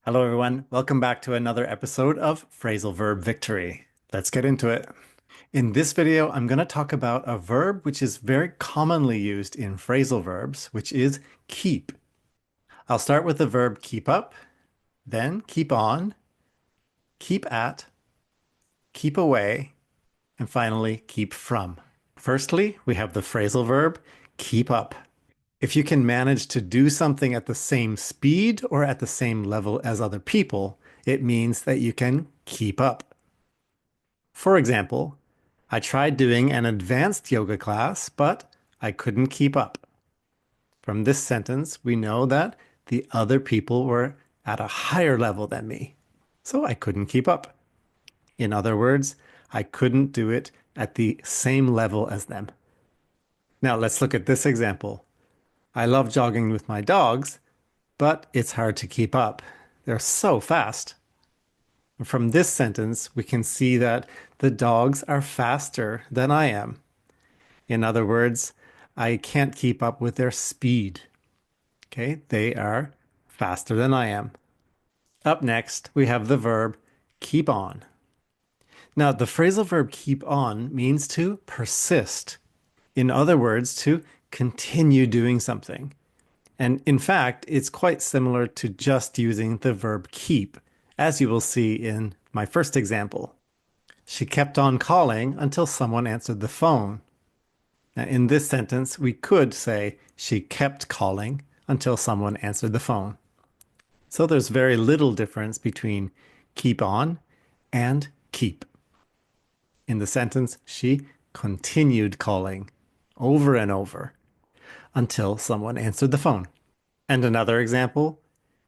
Hello, everyone. Welcome back to another episode of Phrasal Verb Victory. Let's get into it. In this video, I'm going to talk about a verb which is very commonly used in phrasal verbs, which is keep. I'll start with the verb keep up, then keep on, keep at, keep away, and finally keep from. Firstly, we have the phrasal verb keep up. If you can manage to do something at the same speed or at the same level as other people, it means that you can keep up. For example, I tried doing an advanced yoga class, but I couldn't keep up. From this sentence, we know that the other people were at a higher level than me, so I couldn't keep up. In other words, I couldn't do it at the same level as them. Now let's look at this example. I love jogging with my dogs, but it's hard to keep up. They're so fast. From this sentence, we can see that the dogs are faster than I am. In other words, I can't keep up with their speed. Okay, they are faster than I am. Up next, we have the verb keep on. Now, the phrasal verb keep on means to persist. In other words, to continue doing something. And in fact, it's quite similar to just using the verb keep, as you will see in my first example. She kept on calling until someone answered the phone. Now, in this sentence, we could say she kept calling until someone answered the phone. So there's very little difference between keep on and keep. In the sentence, she continued calling over and over until someone answered the phone. And another example,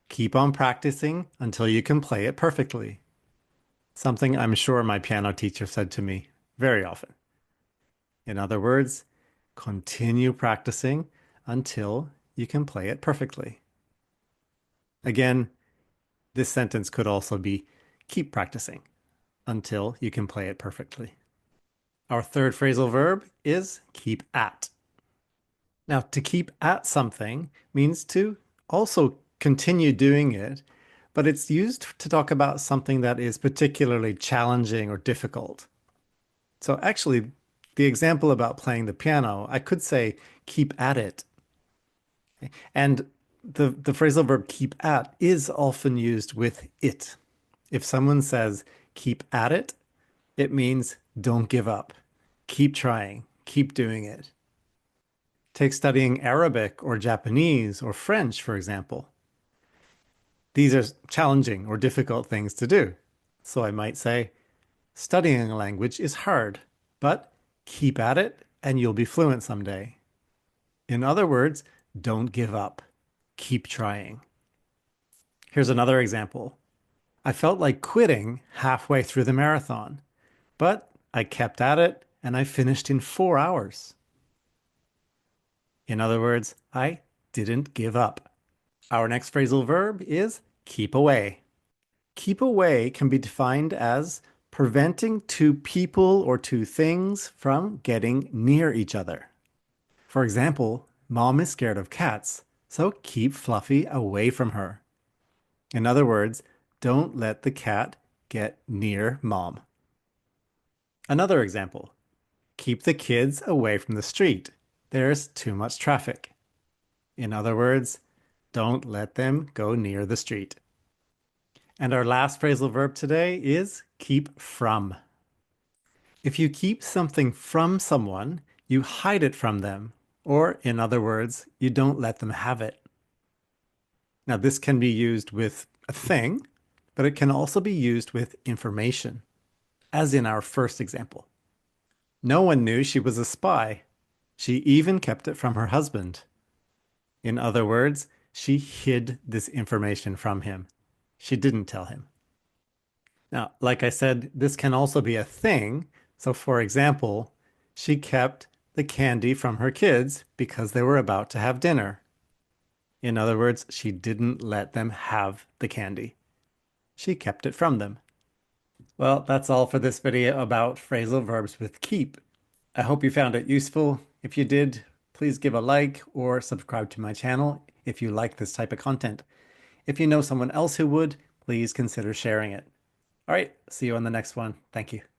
keep on practicing until you can play it perfectly. Something I'm sure my piano teacher said to me very often. In other words, continue practicing until you can play it perfectly. Again, this sentence could also be keep practicing until you can play it perfectly. Our third phrasal verb is keep at. Now, to keep at something means to also continue doing it, but it's used to talk about something that is particularly challenging or difficult. So actually, the example about playing the piano, I could say keep at it. And the phrasal verb keep at is often used with it. If someone says keep at it, it means don't give up. Keep trying. Keep doing it. Take studying Arabic or Japanese or French, for example. These are challenging or difficult things to do. So I might say, studying a language is hard, but keep at it and you'll be fluent someday. In other words, don't give up. Keep trying. Here's another example. I felt like quitting halfway through the marathon, but I kept at it and I finished in 4 hours. In other words, I didn't give up. Our next phrasal verb is keep away. Keep away can be defined as preventing two people or two things from getting near each other. For example, Mom is scared of cats, so keep Fluffy away from her. In other words, don't let the cat get near Mom. Another example, keep the kids away from the street. There's too much traffic. In other words, don't let them go near the street. And our last phrasal verb today is keep from. If you keep something from someone, you hide it from them. Or, in other words, you don't let them have it. Now, this can be used with a thing, but it can also be used with information, as in our first example. No one knew she was a spy. She even kept it from her husband. In other words, she hid this information from him. She didn't tell him. Now, like I said, this can also be a thing. So, for example, she kept the candy from her kids because they were about to have dinner. In other words, she didn't let them have the candy. She kept it from them. Well, that's all for this video about phrasal verbs with keep. I hope you found it useful. If you did, please give a like or subscribe to my channel if you like this type of content. If you know someone else who would, please consider sharing it. All right, see you on the next one. Thank you.